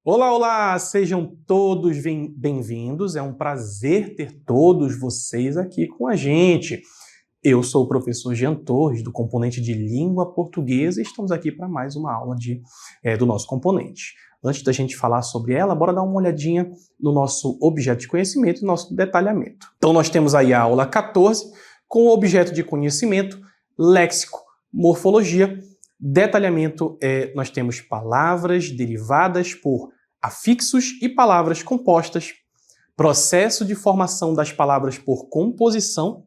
Olá, olá! Sejam todos bem-vindos. É um prazer ter todos vocês aqui com a gente. Eu sou o professor Jean Torres, do componente de Língua Portuguesa, e estamos aqui para mais uma aula do nosso componente. Antes da gente falar sobre ela, bora dar uma olhadinha no nosso objeto de conhecimento e nosso detalhamento. Então nós temos aí a aula 14, com o objeto de conhecimento, léxico, morfologia. Detalhamento, nós temos palavras derivadas por afixos e palavras compostas, processo de formação das palavras por composição,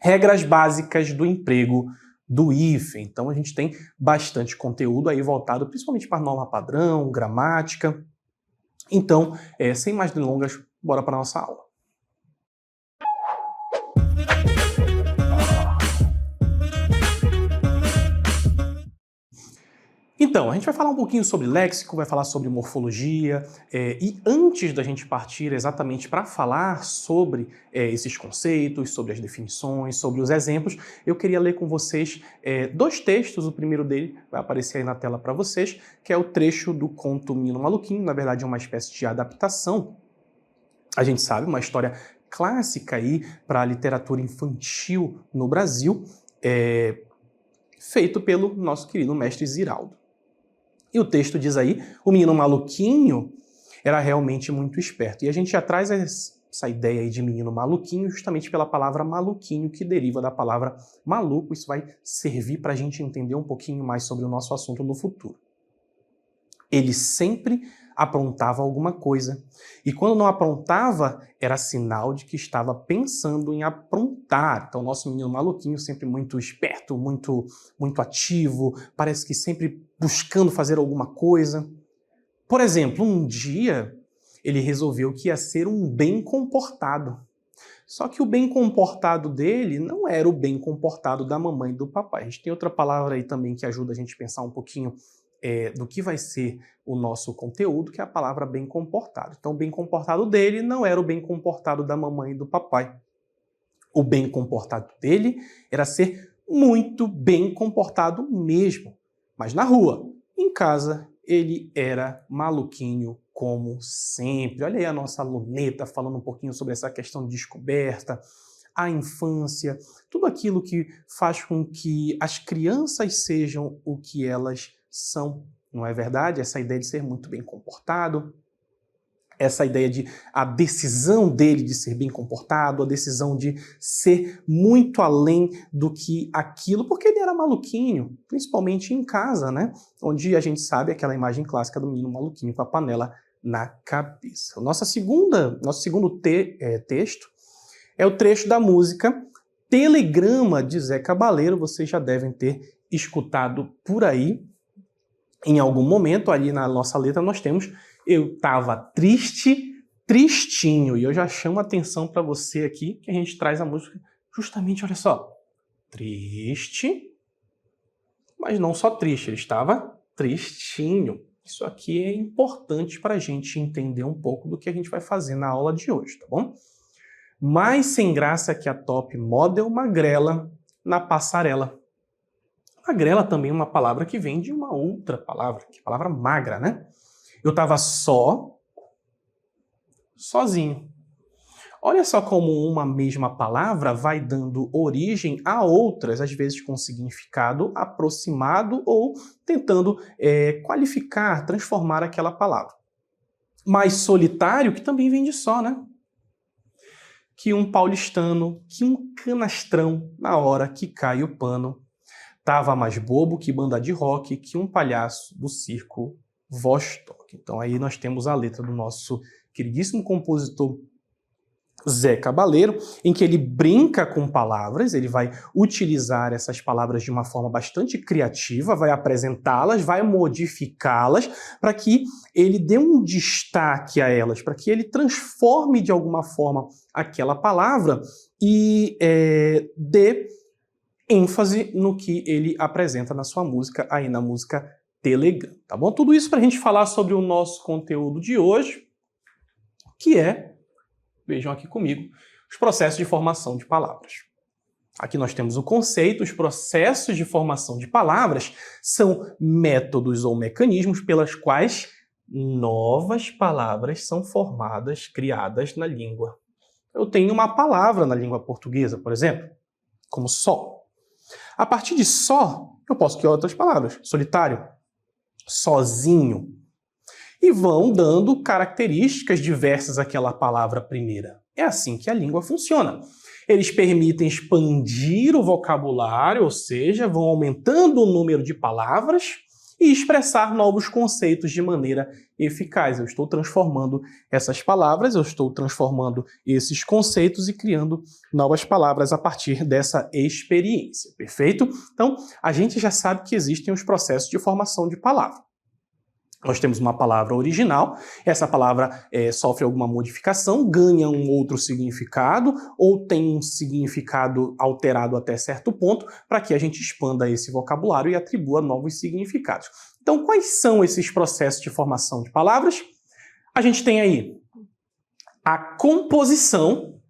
regras básicas do emprego do hífen. Então a gente tem bastante conteúdo aí voltado principalmente para norma padrão, gramática. Então, sem mais delongas, bora para a nossa aula. Então, a gente vai falar um pouquinho sobre léxico, vai falar sobre morfologia, e antes da gente partir exatamente para falar sobre esses conceitos, sobre as definições, sobre os exemplos, eu queria ler com vocês dois textos. O primeiro dele vai aparecer aí na tela para vocês, que é o trecho do conto Menino Maluquinho. Na verdade é uma espécie de adaptação, a gente sabe, uma história clássica aí para a literatura infantil no Brasil, feito pelo nosso querido mestre Ziraldo. E o texto diz aí, o menino maluquinho era realmente muito esperto. E a gente já traz essa ideia aí de menino maluquinho justamente pela palavra maluquinho, que deriva da palavra maluco. Isso vai servir para a gente entender um pouquinho mais sobre o nosso assunto no futuro. Ele sempre aprontava alguma coisa. E quando não aprontava, era sinal de que estava pensando em aprontar. Então, o nosso menino maluquinho sempre muito esperto, muito ativo, parece que sempre buscando fazer alguma coisa. Por exemplo, um dia ele resolveu que ia ser um bem comportado. Só que o bem comportado dele não era o bem comportado da mamãe e do papai. A gente tem outra palavra aí também que ajuda a gente a pensar um pouquinho do que vai ser o nosso conteúdo, que é a palavra bem comportado. Então, o bem comportado dele não era o bem comportado da mamãe e do papai. O bem comportado dele era ser muito bem comportado mesmo. Mas na rua, em casa, ele era maluquinho como sempre. Olha aí a nossa luneta falando um pouquinho sobre essa questão de descoberta, a infância, tudo aquilo que faz com que as crianças sejam o que elas são, não é verdade? Essa ideia de ser muito bem comportado, essa ideia de a decisão dele de ser bem comportado, a decisão de ser muito além do que aquilo, porque ele era maluquinho, principalmente em casa, né? Onde a gente sabe aquela imagem clássica do menino maluquinho com a panela na cabeça. Nosso segundo texto é o trecho da música Telegrama, de Zé Cabaleiro. Vocês já devem ter escutado por aí. Em algum momento, ali na nossa letra, nós temos eu tava triste, tristinho. E eu já chamo a atenção para você aqui, que a gente traz a música justamente, olha só, triste, mas não só triste, ele estava tristinho. Isso aqui é importante para a gente entender um pouco do que a gente vai fazer na aula de hoje, tá bom? Mais sem graça que a top model magrela na passarela. Magrela também é uma palavra que vem de uma outra palavra, que é a palavra magra, né? Eu estava sozinho. Olha só como uma mesma palavra vai dando origem a outras, às vezes com significado aproximado ou tentando qualificar, transformar aquela palavra. Mais solitário, que também vem de só, né? Que um paulistano, que um canastrão, na hora que cai o pano. Tava mais bobo que banda de rock, que um palhaço do circo Vostok. Então aí nós temos a letra do nosso queridíssimo compositor Zé Cabaleiro, em que ele brinca com palavras, ele vai utilizar essas palavras de uma forma bastante criativa, vai apresentá-las, vai modificá-las, para que ele dê um destaque a elas, para que ele transforme de alguma forma aquela palavra e dê ênfase no que ele apresenta na sua música, aí na música Telegram, tá bom? Tudo isso para a gente falar sobre o nosso conteúdo de hoje, que é, vejam aqui comigo, os processos de formação de palavras. Aqui nós temos o conceito. Os processos de formação de palavras são métodos ou mecanismos pelas quais novas palavras são formadas, criadas na língua. Eu tenho uma palavra na língua portuguesa, por exemplo, como só. A partir de só, eu posso criar outras palavras. Solitário, sozinho. E vão dando características diversas àquela palavra primeira. É assim que a língua funciona. Eles permitem expandir o vocabulário, ou seja, vão aumentando o número de palavras e expressar novos conceitos de maneira eficaz. Eu estou transformando essas palavras, eu estou transformando esses conceitos e criando novas palavras a partir dessa experiência, perfeito? Então, a gente já sabe que existem os processos de formação de palavra. Nós temos uma palavra original, essa palavra sofre alguma modificação, ganha um outro significado ou tem um significado alterado até certo ponto para que a gente expanda esse vocabulário e atribua novos significados. Então, quais são esses processos de formação de palavras? A gente tem aí a composição,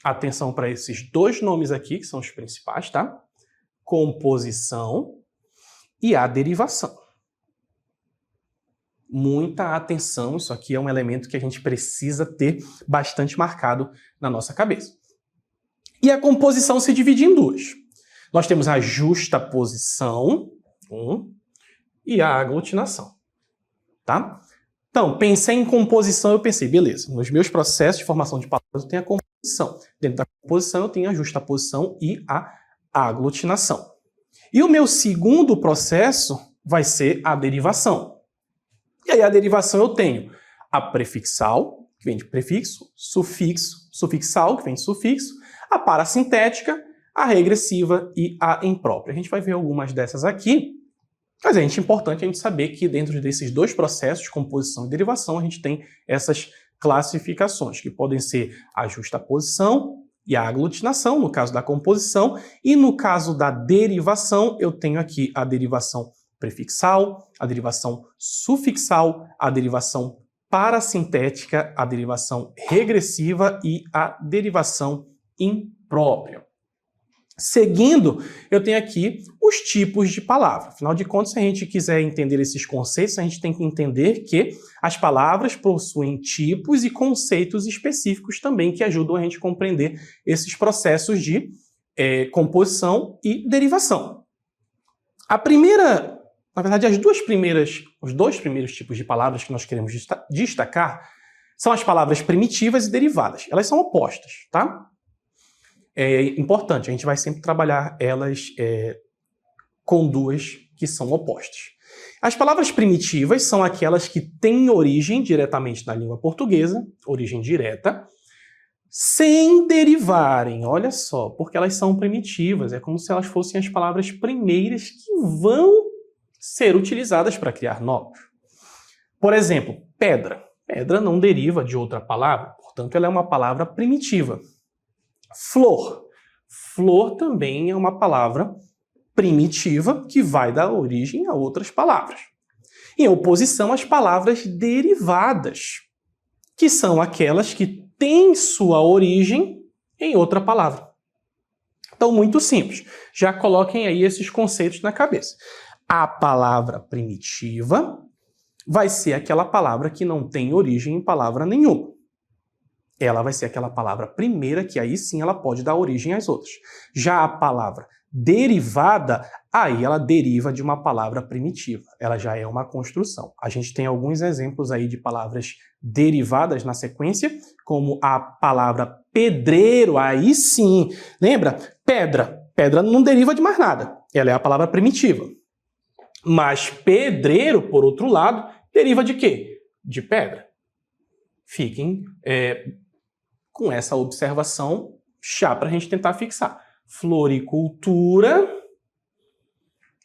atenção para esses dois nomes aqui, que são os principais, tá? Composição e a derivação. Muita atenção, isso aqui é um elemento que a gente precisa ter bastante marcado na nossa cabeça. E a composição se divide em duas. Nós temos a justaposição e a aglutinação. Tá? Então, pensei em composição, eu pensei, beleza, nos meus processos de formação de palavras eu tenho a composição. Dentro da composição eu tenho a justaposição e a aglutinação. E o meu segundo processo vai ser a derivação. E aí a derivação eu tenho a prefixal, que vem de prefixo, sufixo, sufixal, que vem de sufixo, a parasintética, a regressiva e a imprópria. A gente vai ver algumas dessas aqui, mas é importante a gente saber que dentro desses dois processos, composição e derivação, a gente tem essas classificações, que podem ser a justaposição e a aglutinação, no caso da composição, e no caso da derivação, eu tenho aqui a derivação prefixal, a derivação sufixal, a derivação parasintética, a derivação regressiva e a derivação imprópria. Seguindo, eu tenho aqui os tipos de palavra. Afinal de contas, se a gente quiser entender esses conceitos, a gente tem que entender que as palavras possuem tipos e conceitos específicos também que ajudam a gente a compreender esses processos de composição e derivação. Na verdade, os dois primeiros tipos de palavras que nós queremos destacar são as palavras primitivas e derivadas. Elas são opostas, tá? É importante, a gente vai sempre trabalhar elas com duas que são opostas. As palavras primitivas são aquelas que têm origem diretamente na língua portuguesa, origem direta, sem derivarem, olha só, porque elas são primitivas, é como se elas fossem as palavras primeiras que vão ser utilizadas para criar novos. Por exemplo, pedra. Pedra não deriva de outra palavra, portanto ela é uma palavra primitiva. Flor. Flor também é uma palavra primitiva que vai dar origem a outras palavras. Em oposição às palavras derivadas, que são aquelas que têm sua origem em outra palavra. Então, muito simples. Já coloquem aí esses conceitos na cabeça. A palavra primitiva vai ser aquela palavra que não tem origem em palavra nenhuma. Ela vai ser aquela palavra primeira que aí sim ela pode dar origem às outras. Já a palavra derivada, aí ela deriva de uma palavra primitiva. Ela já é uma construção. A gente tem alguns exemplos aí de palavras derivadas na sequência, como a palavra pedreiro, aí sim. Lembra? Pedra. Pedra não deriva de mais nada. Ela é a palavra primitiva. Mas pedreiro, por outro lado, deriva de quê? De pedra. Fiquem com essa observação já para a gente tentar fixar. Floricultura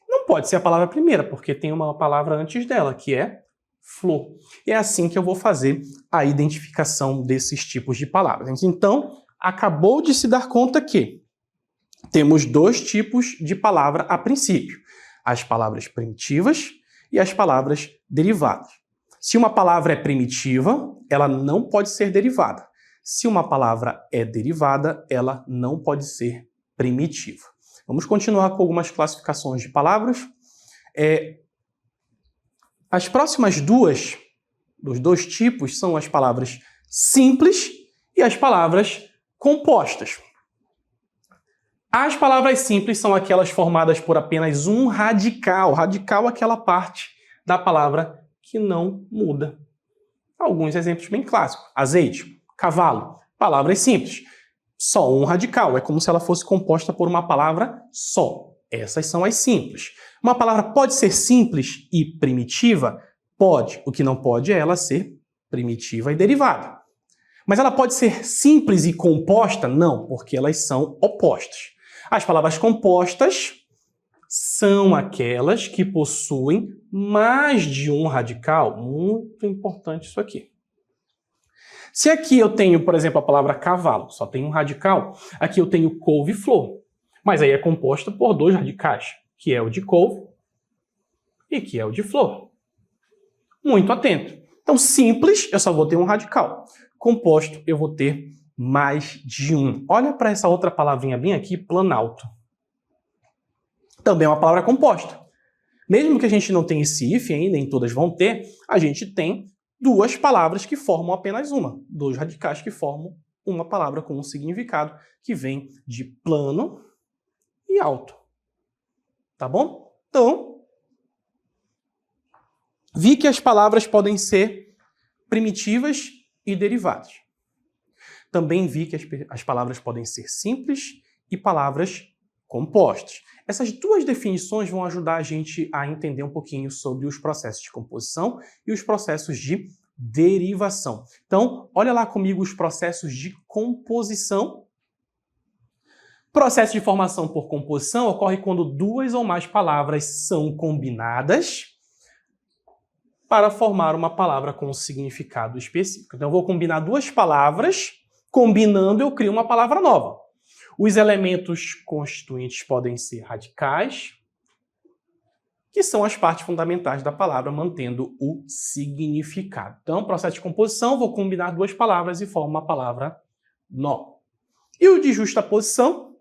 não pode ser a palavra primeira, porque tem uma palavra antes dela, que é flor. E é assim que eu vou fazer a identificação desses tipos de palavras. Então, acabou de se dar conta que temos dois tipos de palavra a princípio. As palavras primitivas e as palavras derivadas. Se uma palavra é primitiva, ela não pode ser derivada. Se uma palavra é derivada, ela não pode ser primitiva. Vamos continuar com algumas classificações de palavras. As próximas duas dos dois tipos são as palavras simples e as palavras compostas. As palavras simples são aquelas formadas por apenas um radical. Radical é aquela parte da palavra que não muda. Alguns exemplos bem clássicos. Azeite, cavalo, palavras simples. Só um radical, é como se ela fosse composta por uma palavra só. Essas são as simples. Uma palavra pode ser simples e primitiva? Pode. O que não pode é ela ser primitiva e derivada. Mas ela pode ser simples e composta? Não, porque elas são opostas. As palavras compostas são aquelas que possuem mais de um radical. Muito importante isso aqui. Se aqui eu tenho, por exemplo, a palavra cavalo, só tem um radical, aqui eu tenho couve-flor. Mas aí é composta por dois radicais, que é o de couve e que é o de flor. Muito atento. Então, simples, eu só vou ter um radical. Composto, eu vou ter mais de um. Olha para essa outra palavrinha bem aqui, planalto. Também é uma palavra composta. Mesmo que a gente não tenha esse if ainda, nem todas vão ter, a gente tem duas palavras que formam apenas uma. Dois radicais que formam uma palavra com um significado que vem de plano e alto. Tá bom? Então, vi que as palavras podem ser primitivas e derivadas. Também vi que as palavras podem ser simples e palavras compostas. Essas duas definições vão ajudar a gente a entender um pouquinho sobre os processos de composição e os processos de derivação. Então, olha lá comigo os processos de composição. Processo de formação por composição ocorre quando duas ou mais palavras são combinadas para formar uma palavra com um significado específico. Então, eu vou combinar duas palavras, combinando eu crio uma palavra nova. Os elementos constituintes podem ser radicais, que são as partes fundamentais da palavra, mantendo o significado. Então, processo de composição, vou combinar duas palavras e formo uma palavra nova. E o de justaposição,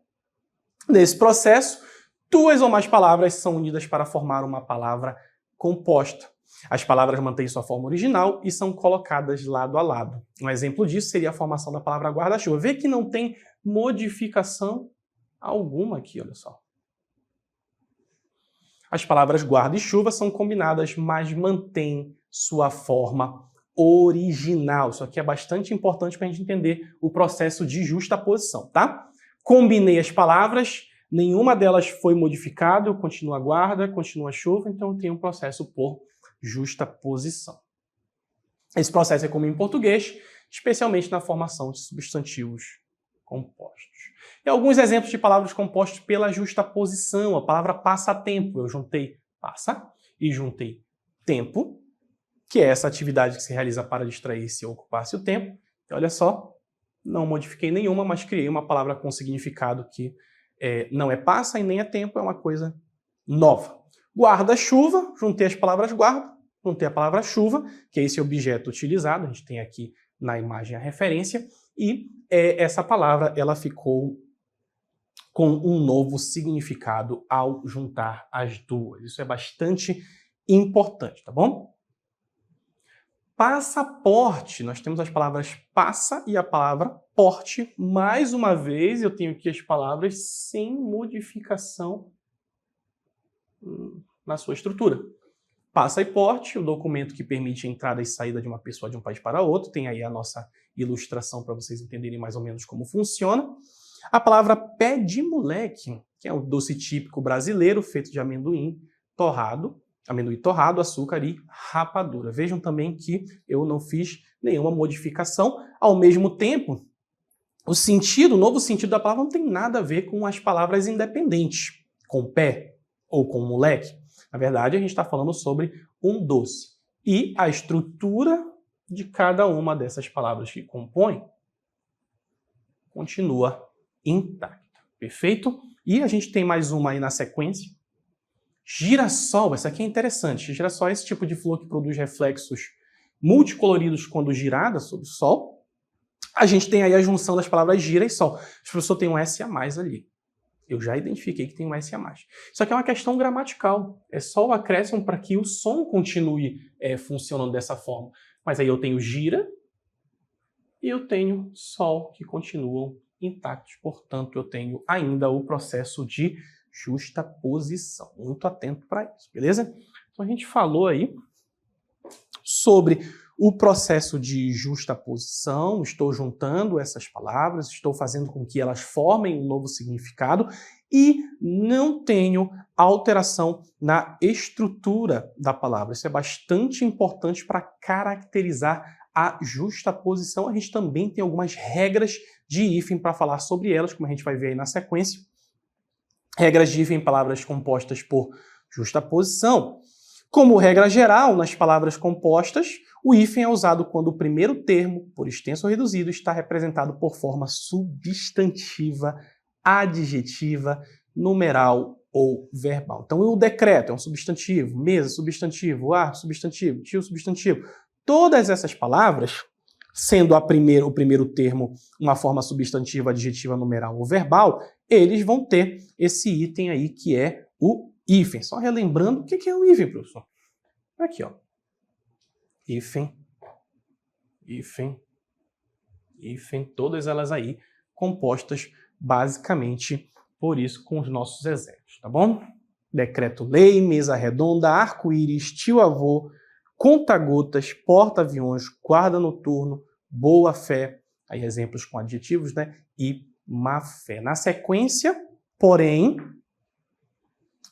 nesse processo, duas ou mais palavras são unidas para formar uma palavra composta. As palavras mantêm sua forma original e são colocadas lado a lado. Um exemplo disso seria a formação da palavra guarda-chuva. Vê que não tem modificação alguma aqui, olha só. As palavras guarda e chuva são combinadas, mas mantêm sua forma original. Isso aqui é bastante importante para a gente entender o processo de justaposição, tá? Combinei as palavras, nenhuma delas foi modificada, continua guarda, continua chuva, então eu tenho um processo por justaposição. Esse processo é comum em português, especialmente na formação de substantivos compostos. E alguns exemplos de palavras compostas pela justaposição. A palavra passatempo. Eu juntei passa e juntei tempo, que é essa atividade que se realiza para distrair-se ou ocupar-se o tempo. E olha só, não modifiquei nenhuma, mas criei uma palavra com significado que não é passa e nem é tempo, é uma coisa nova. Guarda-chuva, juntei as palavras guarda, juntei a palavra chuva, que é esse objeto utilizado, a gente tem aqui na imagem a referência, e essa palavra ela ficou com um novo significado ao juntar as duas. Isso é bastante importante, tá bom? Passaporte, nós temos as palavras passa e a palavra porte. Mais uma vez, eu tenho aqui as palavras sem modificação na sua estrutura. Passa e porte, o documento que permite a entrada e saída de uma pessoa de um país para outro. Tem aí a nossa ilustração para vocês entenderem mais ou menos como funciona. A palavra pé de moleque, que é um doce típico brasileiro feito de amendoim torrado, açúcar e rapadura. Vejam também que eu não fiz nenhuma modificação. Ao mesmo tempo, o novo sentido da palavra não tem nada a ver com as palavras independentes, com pé ou com moleque. Na verdade, a gente está falando sobre um doce. E a estrutura de cada uma dessas palavras que compõem continua intacta. Perfeito? E a gente tem mais uma aí na sequência. Girassol, essa aqui é interessante. Girassol é esse tipo de flor que produz reflexos multicoloridos quando girada sob o sol. A gente tem aí a junção das palavras gira e sol. O professor tem um S a mais ali. Eu já identifiquei que tem um S a mais. Isso aqui é uma questão gramatical. É só o acréscimo para que o som continue funcionando dessa forma. Mas aí eu tenho gira e eu tenho sol, que continuam intactos. Portanto, eu tenho ainda o processo de justaposição. Muito atento para isso, beleza? Então a gente falou aí sobre o processo de justaposição, estou juntando essas palavras, estou fazendo com que elas formem um novo significado e não tenho alteração na estrutura da palavra. Isso é bastante importante para caracterizar a justaposição. A gente também tem algumas regras de hífen para falar sobre elas, como a gente vai ver aí na sequência. Regras de hífen em palavras compostas por justaposição. Como regra geral, nas palavras compostas, o hífen é usado quando o primeiro termo, por extenso ou reduzido, está representado por forma substantiva, adjetiva, numeral ou verbal. Então, o decreto é um substantivo, mesa, substantivo, arco, substantivo, tio, substantivo. Todas essas palavras, sendo o primeiro termo uma forma substantiva, adjetiva, numeral ou verbal, eles vão ter esse item aí que é o hífen. Só relembrando, o que é o hífen, professor? Aqui, ó. Hífen, hífen, hífen, todas elas aí compostas basicamente por isso com os nossos exemplos, tá bom? Decreto-lei, mesa redonda, arco-íris, tio-avô, conta-gotas, porta-aviões, guarda noturno, boa-fé, aí exemplos com adjetivos, né? E má-fé. Na sequência, porém,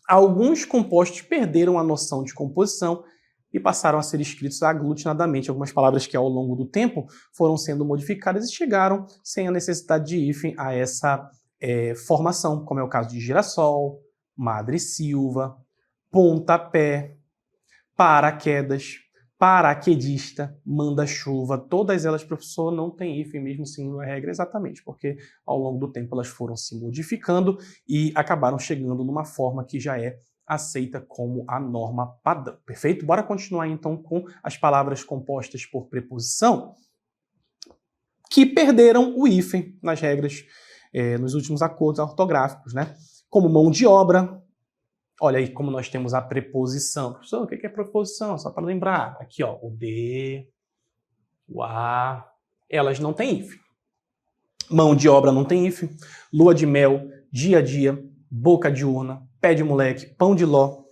alguns compostos perderam a noção de composição e passaram a ser escritos aglutinadamente. Algumas palavras que ao longo do tempo foram sendo modificadas e chegaram sem a necessidade de hífen a essa formação, como é o caso de girassol, Madre Silva, pontapé, paraquedas, paraquedista, manda-chuva, todas elas, professor, não tem hífen mesmo seguindo a regra exatamente, porque ao longo do tempo elas foram se modificando e acabaram chegando numa forma que já é aceita como a norma padrão. Perfeito? Bora continuar então com as palavras compostas por preposição que perderam o hífen nas regras, nos últimos acordos ortográficos, né? Como mão de obra. Olha aí como nós temos a preposição. Professor, o que é preposição? Só para lembrar. Aqui, ó, o de, o a, elas não têm hífen. Mão de obra não tem hífen. Lua de mel, dia a dia, boca de urna, pé de moleque, pão de ló,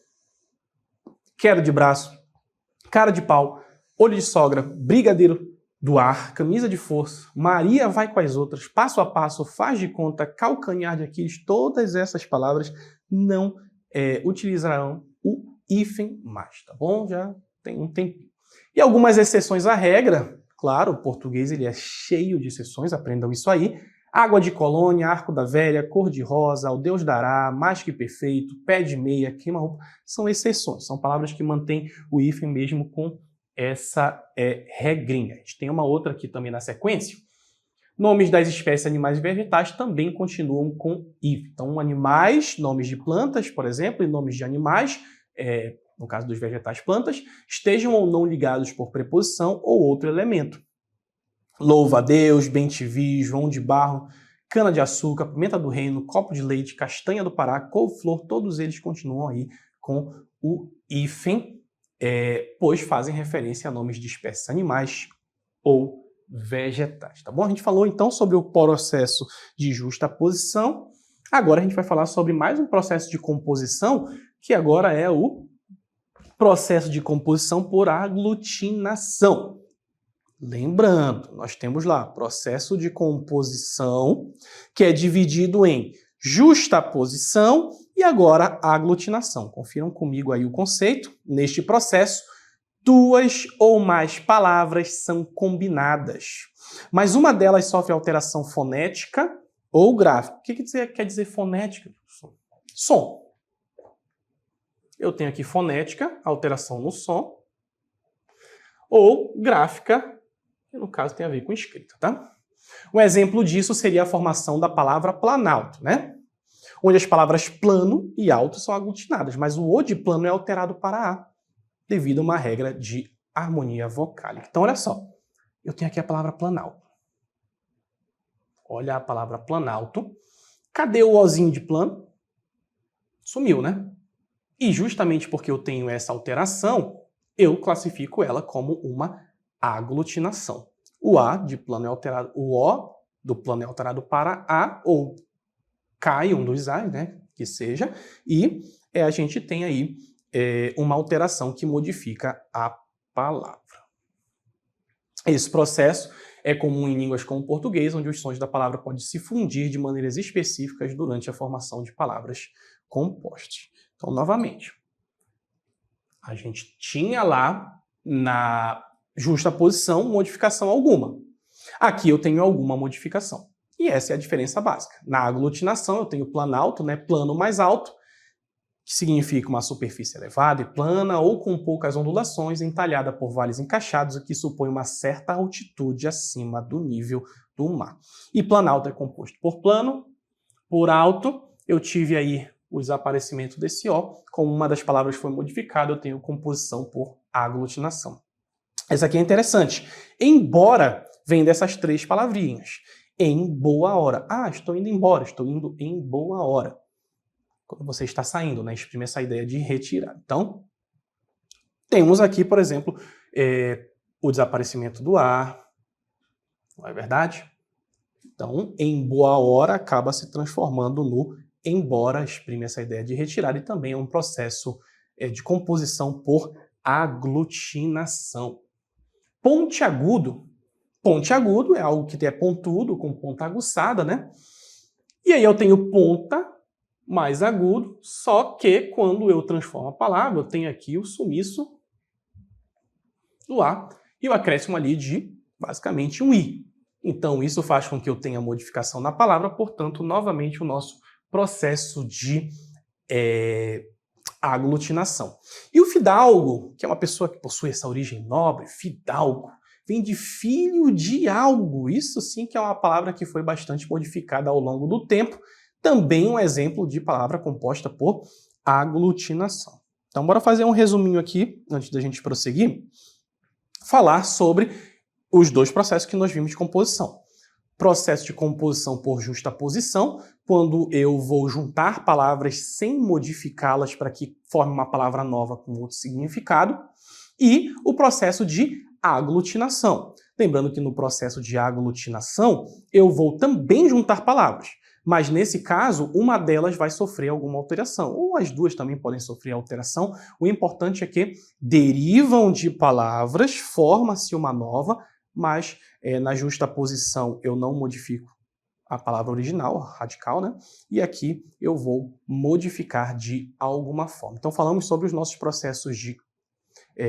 queda de braço, cara de pau, olho de sogra, brigadeiro do ar, camisa de força, Maria vai com as outras, passo a passo, faz de conta, calcanhar de Aquiles, todas essas palavras não utilizarão o hífen mais, tá bom? Já tem um tempinho. E algumas exceções à regra, claro, o português ele é cheio de exceções, aprendam isso aí. Água de colônia, arco da velha, cor de rosa, ao Deus dará, mais que perfeito, pé de meia, queima-roupa, são exceções, são palavras que mantêm o hífen mesmo com essa regrinha. A gente tem uma outra aqui também na sequência. Nomes das espécies animais e vegetais também continuam com hífen. Então, animais, nomes de plantas, por exemplo, e nomes de animais, no caso dos vegetais, plantas, estejam ou não ligados por preposição ou outro elemento. Louva a Deus, bem te vi, João de Barro, cana de açúcar, pimenta do reino, copo de leite, castanha do Pará, couve-flor, todos eles continuam aí com o hífen, pois fazem referência a nomes de espécies animais ou vegetais, tá bom? A gente falou então sobre o processo de justaposição, agora a gente vai falar sobre mais um processo de composição, que agora é o processo de composição por aglutinação. Lembrando, nós temos lá processo de composição, que é dividido em justaposição e agora aglutinação. Confiram comigo aí o conceito. Neste processo, duas ou mais palavras são combinadas, mas uma delas sofre alteração fonética ou gráfica. O que quer dizer fonética? Som. Eu tenho aqui fonética, alteração no som, ou gráfica, que no caso tem a ver com escrita, tá? Um exemplo disso seria a formação da palavra planalto, né? Onde as palavras plano e alto são aglutinadas, mas o O de plano é alterado para A, devido a uma regra de harmonia vocálica. Então, olha só, eu tenho aqui a palavra planalto. Olha a palavra planalto. Cadê o Ozinho de plano? Sumiu, né? E justamente porque eu tenho essa alteração, eu classifico ela como uma aglutinação. O A de plano é alterado, o O do plano é alterado para A, ou cai um dos A's, né, que seja, e a gente tem aí uma alteração que modifica a palavra. Esse processo é comum em línguas como o português, onde os sons da palavra podem se fundir de maneiras específicas durante a formação de palavras compostas. Então, novamente, a gente tinha lá na justaposição modificação alguma. Aqui eu tenho alguma modificação. E essa é a diferença básica. Na aglutinação eu tenho planalto, né, plano mais alto, que significa uma superfície elevada e plana ou com poucas ondulações, entalhada por vales encaixados, o que supõe uma certa altitude acima do nível do mar. E planalto é composto por plano, por alto. Eu tive aí o desaparecimento desse O. Como uma das palavras foi modificada, eu tenho composição por aglutinação. Essa aqui é interessante. Embora vem dessas três palavrinhas. Em boa hora. Ah, estou indo embora, estou indo em boa hora. Quando você está saindo, né? Exprime essa ideia de retirar. Então, temos aqui, por exemplo, o desaparecimento do A. Não é verdade? Então, em boa hora acaba se transformando no embora, exprime essa ideia de retirada, e também é um processo de composição por aglutinação. Pontiagudo. Pontiagudo é algo que é pontudo, com ponta aguçada, né? E aí eu tenho ponta mais agudo, só que quando eu transformo a palavra, eu tenho aqui o sumiço do A e o acréscimo ali de, basicamente, um I. Então, isso faz com que eu tenha modificação na palavra, portanto, novamente, o nosso processo de aglutinação. E o fidalgo, que é uma pessoa que possui essa origem nobre, fidalgo, vem de filho de algo. Isso sim que é uma palavra que foi bastante modificada ao longo do tempo. Também um exemplo de palavra composta por aglutinação. Então, bora fazer um resuminho aqui, antes da gente prosseguir. Falar sobre os dois processos que nós vimos de composição. Processo de composição por justaposição, quando eu vou juntar palavras sem modificá-las para que forme uma palavra nova com outro significado. E o processo de aglutinação. Lembrando que no processo de aglutinação, eu vou também juntar palavras. Mas, nesse caso, uma delas vai sofrer alguma alteração. Ou as duas também podem sofrer alteração. O importante é que derivam de palavras, forma-se uma nova, mas na justaposição eu não modifico a palavra original, radical, né? E aqui eu vou modificar de alguma forma. Então, falamos sobre os nossos processos de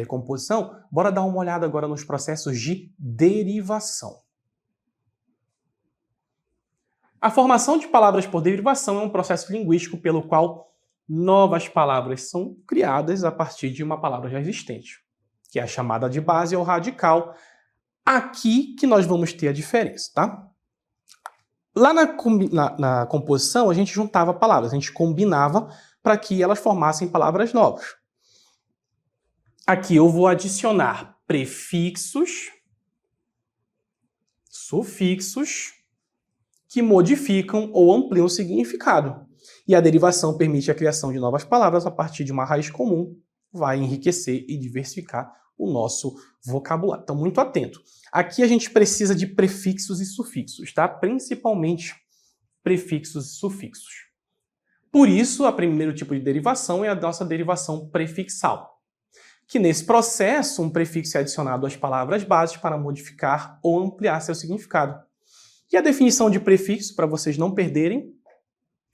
composição. Bora dar uma olhada agora nos processos de derivação. A formação de palavras por derivação é um processo linguístico pelo qual novas palavras são criadas a partir de uma palavra já existente, que é a chamada de base ou radical. Aqui que nós vamos ter a diferença, tá? Lá na composição, a gente juntava palavras, a gente combinava para que elas formassem palavras novas. Aqui eu vou adicionar prefixos, sufixos, que modificam ou ampliam o significado. E a derivação permite a criação de novas palavras a partir de uma raiz comum, vai enriquecer e diversificar o nosso vocabulário. Então, muito atento. Aqui a gente precisa de prefixos e sufixos, tá? Principalmente prefixos e sufixos. Por isso, o primeiro tipo de derivação é a nossa derivação prefixal, que nesse processo um prefixo é adicionado às palavras bases para modificar ou ampliar seu significado. E a definição de prefixo, para vocês não perderem,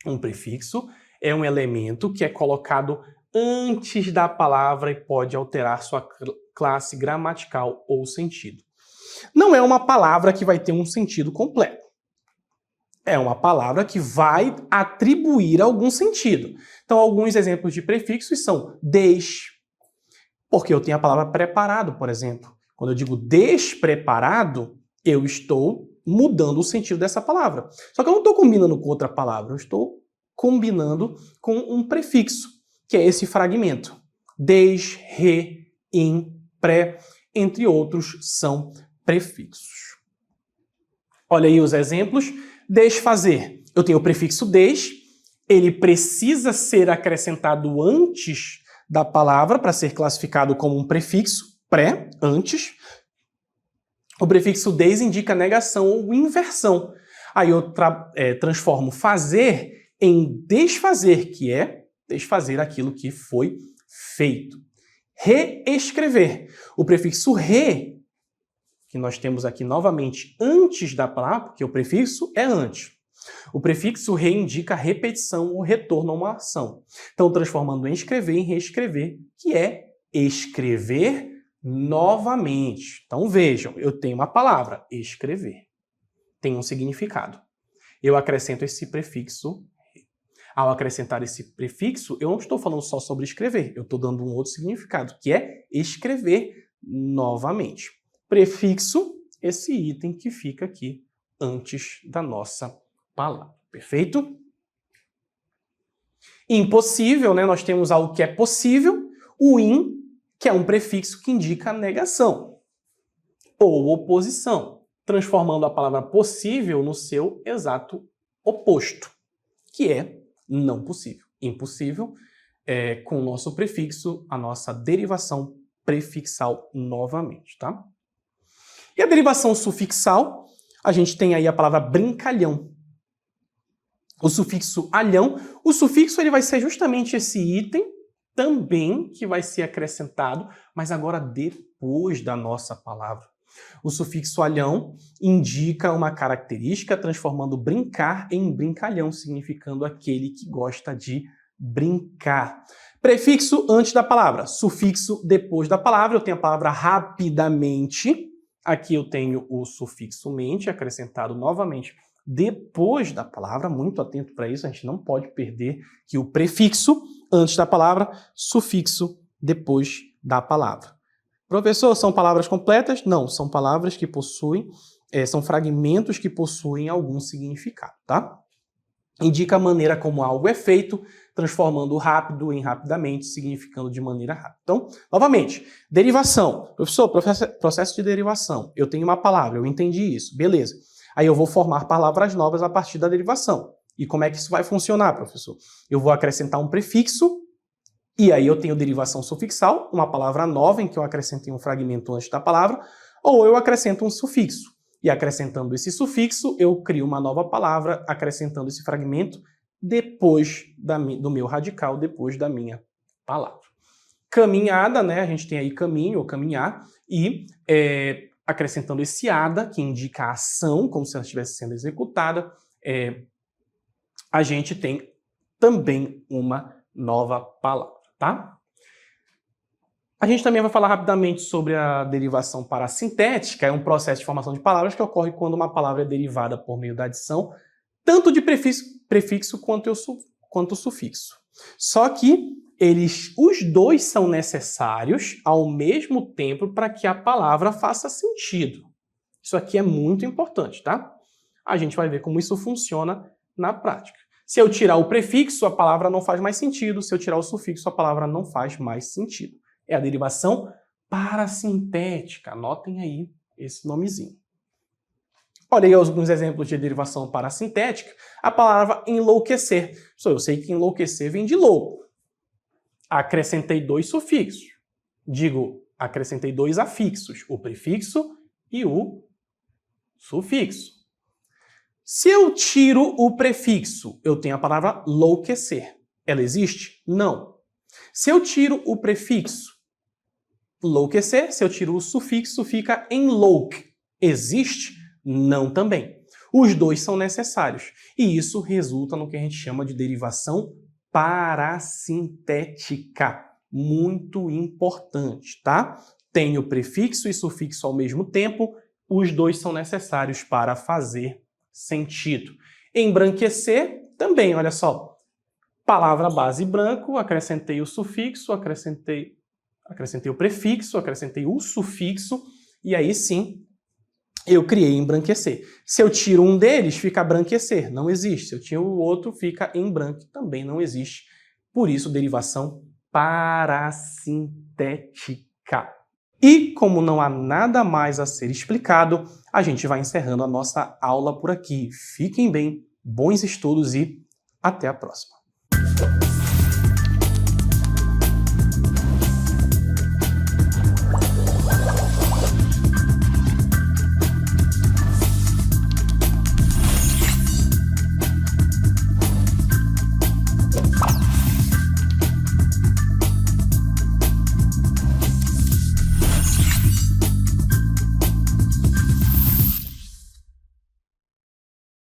um prefixo é um elemento que é colocado antes da palavra e pode alterar sua classe gramatical ou sentido. Não é uma palavra que vai ter um sentido completo. É uma palavra que vai atribuir algum sentido. Então, alguns exemplos de prefixos são des, porque eu tenho a palavra preparado, por exemplo. Quando eu digo despreparado, eu estou mudando o sentido dessa palavra. Só que eu não estou combinando com outra palavra, eu estou combinando com um prefixo, que é esse fragmento. Des, re, in, pré, entre outros, são prefixos. Olha aí os exemplos. Desfazer. Eu tenho o prefixo des, ele precisa ser acrescentado antes da palavra para ser classificado como um prefixo, pré, antes. O prefixo des indica negação ou inversão. Aí eu transformo fazer em desfazer, que é desfazer aquilo que foi feito. Reescrever. O prefixo re, que nós temos aqui novamente antes da palavra, porque o prefixo é antes. O prefixo re indica repetição ou retorno a uma ação. Então, transformando em escrever em reescrever, que é escrever novamente. Então, vejam, eu tenho uma palavra, escrever. Tem um significado. Eu acrescento esse prefixo. Ao acrescentar esse prefixo, eu não estou falando só sobre escrever, eu estou dando um outro significado, que é escrever novamente. Prefixo, esse item que fica aqui antes da nossa palavra. Perfeito? Impossível, né? Nós temos algo que é possível, o in, que é um prefixo que indica negação ou oposição, transformando a palavra possível no seu exato oposto, que é não possível. Impossível, com o nosso prefixo, a nossa derivação prefixal novamente, tá? E a derivação sufixal, a gente tem aí a palavra brincalhão. O sufixo alhão, o sufixo ele vai ser justamente esse item também que vai ser acrescentado, mas agora depois da nossa palavra. O sufixo alhão indica uma característica, transformando brincar em brincalhão, significando aquele que gosta de brincar. Prefixo antes da palavra, sufixo depois da palavra. Eu tenho a palavra rapidamente. Aqui eu tenho o sufixo mente, acrescentado novamente depois da palavra. Muito atento para isso, a gente não pode perder que o prefixo antes da palavra, sufixo depois da palavra. Professor, são palavras completas? Não, são palavras que possuem, são fragmentos que possuem algum significado, tá? Indica a maneira como algo é feito, transformando rápido em rapidamente, significando de maneira rápida. Então, novamente, derivação. Professor, processo de derivação. Eu tenho uma palavra, eu entendi isso, beleza. Aí eu vou formar palavras novas a partir da derivação. E como é que isso vai funcionar, professor? Eu vou acrescentar um prefixo, e aí eu tenho derivação sufixal, uma palavra nova em que eu acrescentei um fragmento antes da palavra, ou eu acrescento um sufixo. E acrescentando esse sufixo, eu crio uma nova palavra, acrescentando esse fragmento depois do meu radical, depois da minha palavra. Caminhada, né? A gente tem aí caminho ou caminhar, e acrescentando esse ada, que indica a ação, como se ela estivesse sendo executada, a gente tem também uma nova palavra, tá? A gente também vai falar rapidamente sobre a derivação parassintética, é um processo de formação de palavras que ocorre quando uma palavra é derivada por meio da adição, tanto de prefixo quanto sufixo. Só que os dois são necessários ao mesmo tempo para que a palavra faça sentido. Isso aqui é muito importante, tá? A gente vai ver como isso funciona na prática. Se eu tirar o prefixo, a palavra não faz mais sentido. Se eu tirar o sufixo, a palavra não faz mais sentido. É a derivação parassintética. Anotem aí esse nomezinho. Olha aí alguns exemplos de derivação parassintética. A palavra enlouquecer. Eu sei que enlouquecer vem de louco. Acrescentei dois sufixos. Acrescentei dois afixos. O prefixo e o sufixo. Se eu tiro o prefixo, eu tenho a palavra louquecer. Ela existe? Não. Se eu tiro o prefixo, louquecer, se eu tiro o sufixo, fica enlouque. Existe? Não também. Os dois são necessários. E isso resulta no que a gente chama de derivação parassintética. Muito importante, tá? Tenho prefixo e sufixo ao mesmo tempo, os dois são necessários para fazer sentido. Embranquecer também, olha só. Palavra base branco, acrescentei o sufixo, acrescentei o prefixo, acrescentei o sufixo, e aí sim eu criei embranquecer. Se eu tiro um deles, fica branquecer, não existe. Se eu tiro o outro, fica embranque, também não existe. Por isso, derivação parassintética. E como não há nada mais a ser explicado, a gente vai encerrando a nossa aula por aqui. Fiquem bem, bons estudos e até a próxima.